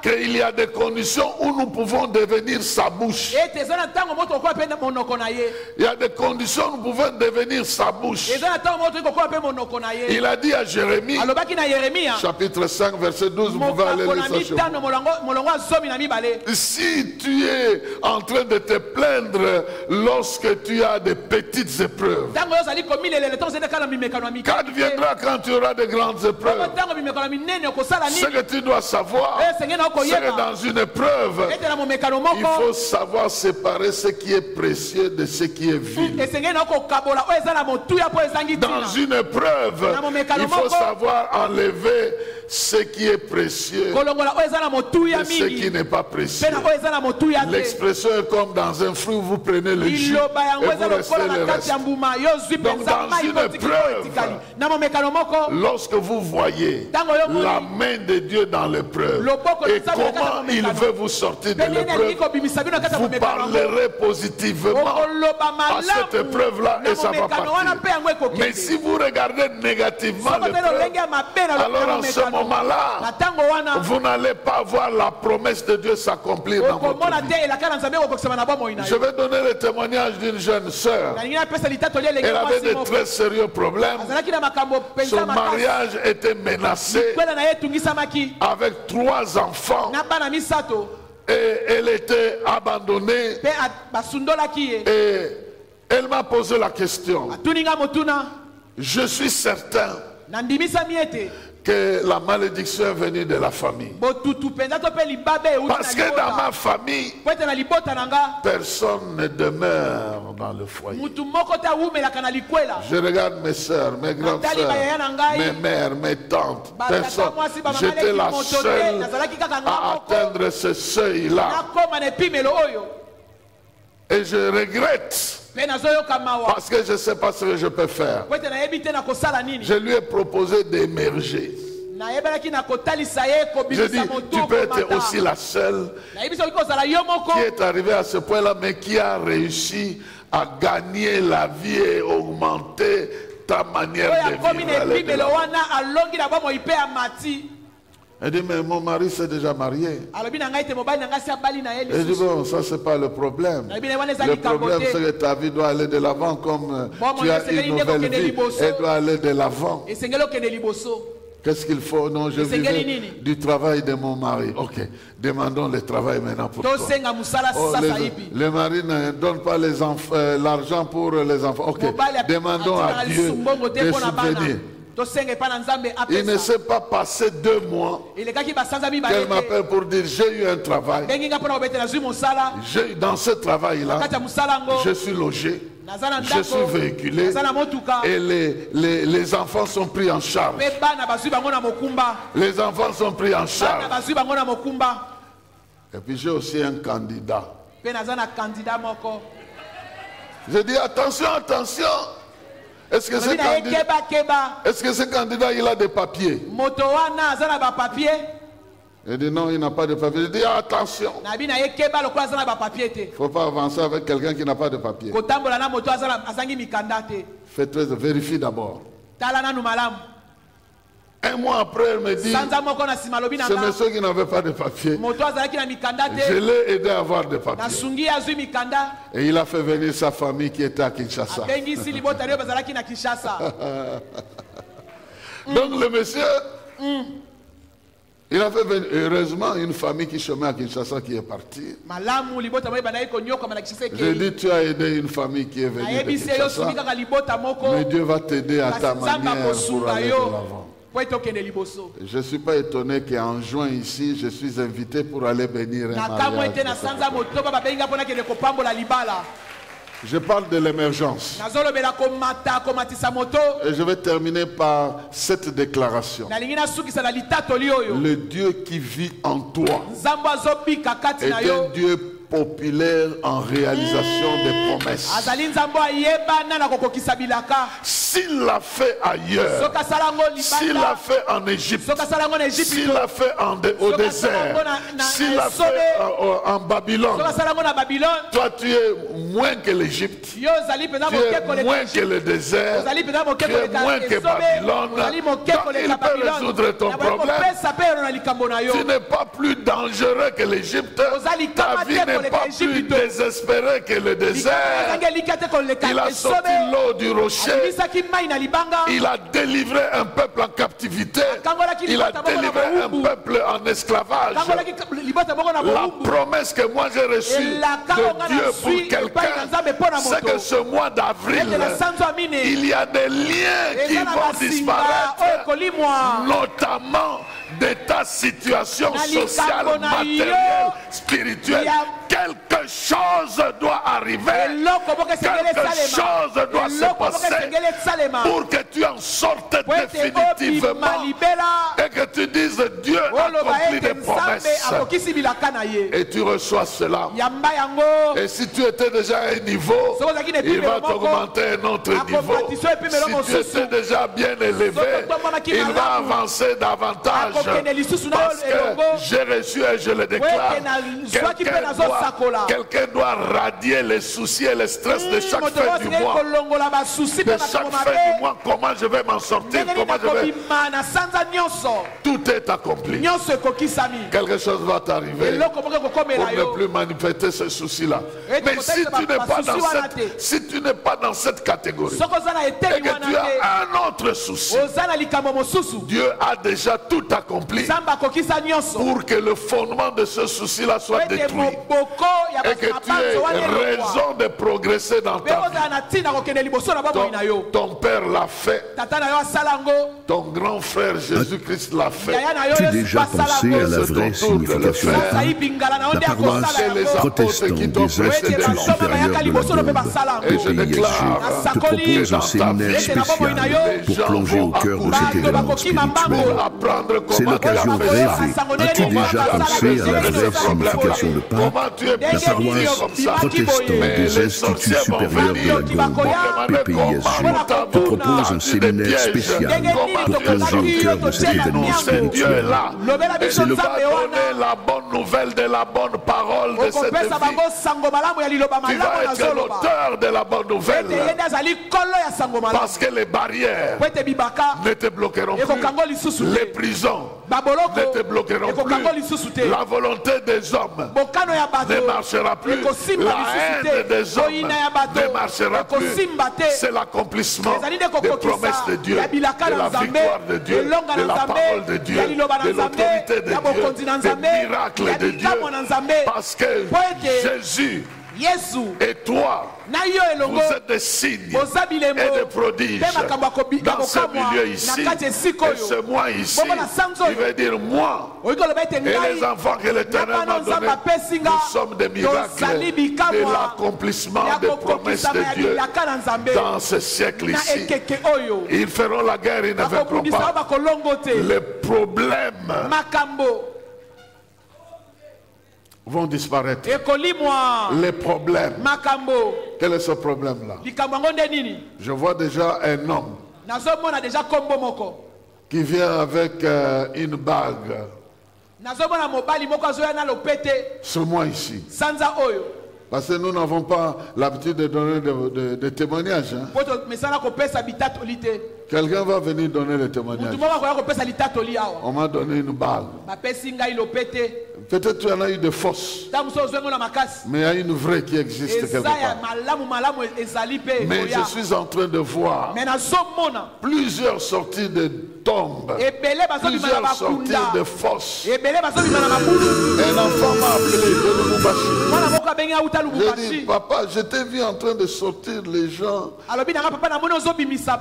qu'il y a des conditions où nous pouvons devenir sa bouche. Il y a des conditions où nous pouvons devenir sa bouche. Il a dit à Jérémie, chapitre 5, verset 12, vous pouvez aller lire ça chez vous. Si tu es en train de te plaindre lorsque tu as des petites épreuves, qu'adviendra quand tu auras de grandes épreuves? Ce que tu dois savoir, c'est que dans une épreuve, il faut savoir séparer ce qui est précieux de ce qui est vil. Dans une épreuve, il faut savoir enlever ce qui est précieux de ce qui n'est pas précieux. L'expression est comme dans un fruit où vous prenez le jus et vous restez le reste. Donc dans une épreuve, lorsque vous voyez la main de Dieu dans l'épreuve et comment il veut vous sortir de l'épreuve, vous parlerez positivement à cette épreuve-là et ça va partir. Mais si vous regardez négativement l'épreuve, alors en ce moment-là, vous n'allez pas voir la promesse de Dieu s'accomplir dans votre vie. Je vais donner le témoignage d'une jeune sœur. Elle avait de très sérieux problèmes. Son mariage était menacé avec 3 enfants. Et elle était abandonnée. Et elle m'a posé la question. Je suis certain que la malédiction est venue de la famille. Parce que dans ma famille, personne ne demeure dans le foyer. Je regarde mes soeurs, mes grandes soeurs, mes mères, mes tantes. Personne. J'étais la seule à atteindre ce seuil-là. Et je regrette. Parce que je ne sais pas ce que je peux faire. Je lui ai proposé d'émerger. Je dis, tu peux être aussi la seule qui est arrivée à ce point-là, mais qui a réussi à gagner la vie et augmenter ta manière de vivre. Elle dit, mais mon mari s'est déjà marié. Elle dit, bon, ça c'est pas le problème. Le problème c'est que ta vie doit aller de l'avant comme tu as une nouvelle vie. Elle doit aller de l'avant. Qu'est-ce qu'il faut? Non, je vivais du travail de mon mari. Ok, demandons le travail maintenant pour toi. Oh, le mari ne donne pas l'argent pour les enfants. Ok, demandons à Dieu de subvenir. Il ne s'est pas passé 2 mois qu'elle m'appelle pour dire j'ai eu un travail. Dans ce travail-là, je suis logé, je suis véhiculé et les enfants sont pris en charge. Les enfants sont pris en charge. Et puis j'ai aussi un candidat. Je dis attention, attention. Est-ce que ce candidat il a des papiers? Il dit non, il n'a pas de papiers. Je dis attention. Il ne faut pas avancer avec quelqu'un qui n'a pas de papiers. Faites très, vérifie d'abord. Un mois après, elle me dit, ce monsieur qui n'avait pas de papier, je l'ai aidé à avoir des papiers. Et il a fait venir sa famille qui était à Kinshasa. Donc le monsieur, il a fait venir, heureusement, une famille qui chemin à Kinshasa qui est partie. J'ai dit, tu as aidé une famille qui est venue de Kinshasa, mais Dieu va t'aider à ta manière pour aller de l'avant. Je ne suis pas étonné qu'en juin ici, je suis invité pour aller bénir un mariage. Je parle de l'émergence. Et je vais terminer par cette déclaration. Le Dieu qui vit en toi est un Dieu populaire en réalisation des promesses. S'il l'a fait ailleurs, s'il l'a fait en Égypte, s'il l'a fait au désert, s'il l'a fait en Babylone, toi tu es moins que l'Égypte, tu es moins que le désert, tu es moins que Babylone, donc il peut résoudre ton problème. Tu n'es pas plus dangereux que l'Égypte, ta vie n'est pas plus désespérée que le désert. Il a sorti l'eau du rocher, il a délivré un peuple en captivité, il a délivré un peuple en esclavage. La promesse que moi j'ai reçue de Dieu pour quelqu'un, c'est que ce mois d'avril, il y a des liens qui vont disparaître, notamment de ta situation sociale, matérielle, spirituelle. Quelque chose doit arriver, quelque chose doit se passer pour que tu en sortes définitivement et que tu dises Dieu a accompli des promesses et tu reçois cela. Et si tu étais déjà à un niveau, il va t'augmenter un autre niveau. Si tu étais déjà bien élevé, il va avancer davantage. Parce que j'ai reçu et je le déclare, quelqu'un doit radier les soucis et les stress de chaque fin du mois. De chaque fin du mois, comment je vais m'en sortir, comment je vais... Tout est accompli. Quelque chose va t'arriver pour ne plus manifester ce souci-là. Mais si tu n'es pas dans cette catégorie et que tu as un autre souci, Dieu a déjà tout accompli pour que le fondement de ce souci-là soit détruit et que tu aies raison de progresser dans ta vie. Ton père l'a fait, ton grand frère Jésus-Christ l'a fait. As-tu déjà pensé à la vraie signification de la paroisse protestante des instituts supérieurs de la Bombe, PPISG, te propose un séminaire spécial pour plonger au cœur de cet événement spirituel. C'est l'occasion rêvée. As-tu déjà pensé à la vraie signification de Pâques? La paroisse protestante des instituts supérieurs de la Bombe, PPISG, te propose un séminaire spécial pour plonger au cœur de cet événement spirituel. C'est le donner la bonne nouvelle de la bonne parole de cette vie. Tu vas être l'auteur de la bonne nouvelle. Parce que les barrières ne te bloqueront plus. Les prisons ne te bloqueront plus. La volonté des hommes ne marchera plus. La haine des hommes ne marchera plus. C'est l'accomplissement des promesses de Dieu, de la victoire de Dieu, de la parole de Dieu, de l'autorité de Dieu, des miracles de Dieu. Parce que Jésus et toi, vous êtes des signes et des prodiges dans ce milieu ici et ce mois ici. Il veut dire moi et les enfants que l'Éternel m'a donnés, nous sommes des miracles de l'accomplissement des promesses de Dieu dans ce siècle ici. Ils feront la guerre, ils ne vaincront pas. Les problèmes vont disparaître. Les problèmes. Quel est ce problème-là? Je vois déjà un homme qui vient avec une bague. Ce mois ici. Parce que nous n'avons pas l'habitude de donner des témoignages. Hein. Quelqu'un va venir donner le témoignage. On m'a donné une bague. Peut-être tu en as eu de fausses. Mais il y a une vraie qui existe quelque part. Mais je suis en train de voir plusieurs sorties de tombes, plusieurs sorties de fosses. Un enfant m'a appelé de Lubumbashi. J'ai dit, papa, je t'ai vu en train de sortir les gens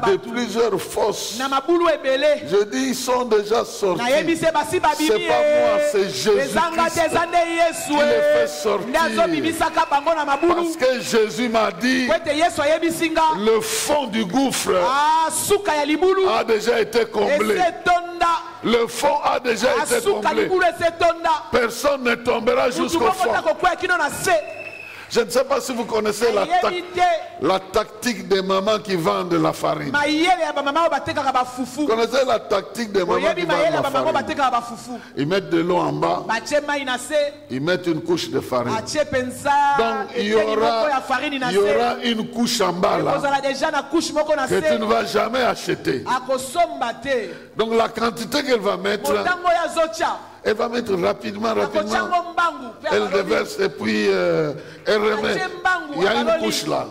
de plusieurs fosses. Je dis, ils sont déjà sortis. C'est pas moi, c'est Jésus-Christ qui les fait sortir. Parce que Jésus m'a dit, le fond du gouffre a déjà été comblé. Le fond a déjà été comblé. Personne ne tombera jusqu'au fond. Je ne sais pas si vous connaissez la tactique des mamans qui vendent la farine. Vous connaissez la tactique des mamans qui vendent la farine? Ils mettent de l'eau en bas. Ils mettent une couche de farine. Donc il y aura une couche en bas là que tu ne vas jamais acheter. Donc la quantité qu'elle va mettre, elle va mettre rapidement. Elle déverse et puis elle remet. Il y a une couche là.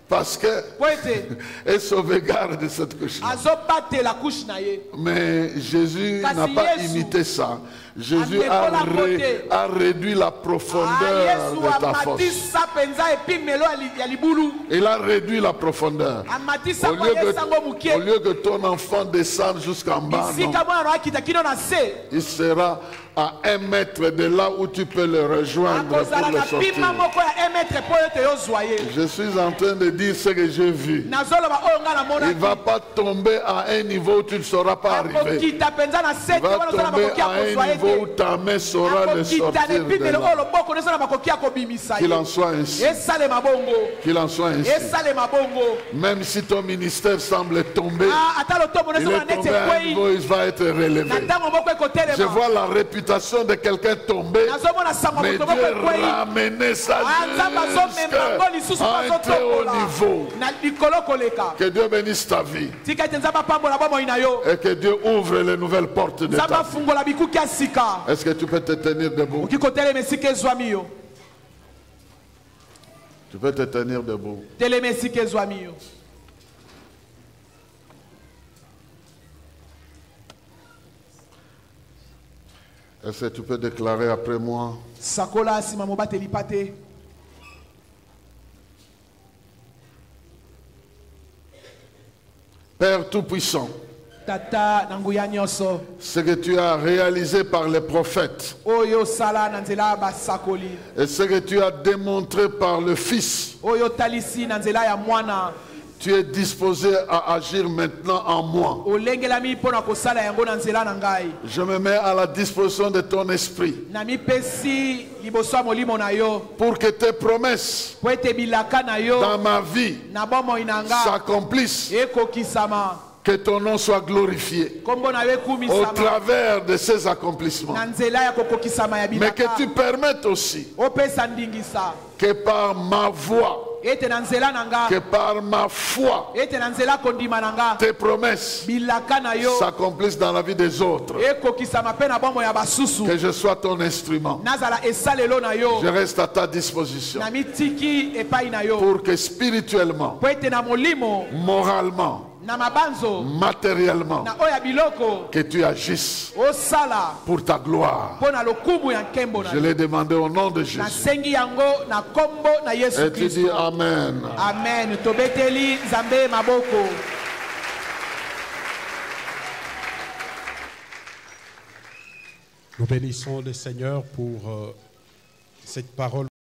Parce qu'elle sauvegarde cette couche-là. Mais Jésus n'a pas imité ça. Jésus a réduit la profondeur de ta fosse. Il a réduit la profondeur. Au lieu que ton enfant descende jusqu'en bas, il sera à 1 mètre de là où tu peux le rejoindre pour le sortir. Je suis en train de dire ce que j'ai vu. Il ne va pas tomber à un niveau où tu ne sauras pas arriver. Il va tomber à un niveau où ta main saura le sortir de là. Qu'il en soit ainsi. Qu'il en soit ainsi. Même si ton ministère semble tomber, il est tombé à un niveau où il va être relevé. Je vois la réputation de quelqu'un tombé, mais Dieu ramenait ça jusqu'à un très haut niveau. Que Dieu bénisse ta vie et que Dieu ouvre les nouvelles portes de ta vie. Est-ce que tu peux te tenir debout? Tu peux te tenir debout. Est-ce que tu peux déclarer après moi? Père Tout-Puissant, ce que tu as réalisé par les prophètes et ce que tu as démontré par le Fils, tu es disposé à agir maintenant en moi. Je me mets à la disposition de ton esprit pour que tes promesses dans ma vie s'accomplissent. Que ton nom soit glorifié au travers de ces accomplissements. Mais que tu permettes aussi que par ma voix, que par ma foi, tes promesses s'accomplissent dans la vie des autres. Que je sois ton instrument. Je reste à ta disposition pour que spirituellement, moralement, matériellement, que tu agisses pour ta gloire. Je l'ai demandé au nom de Jésus. Et tu dis Amen. Amen. Nous bénissons le Seigneur pour cette parole.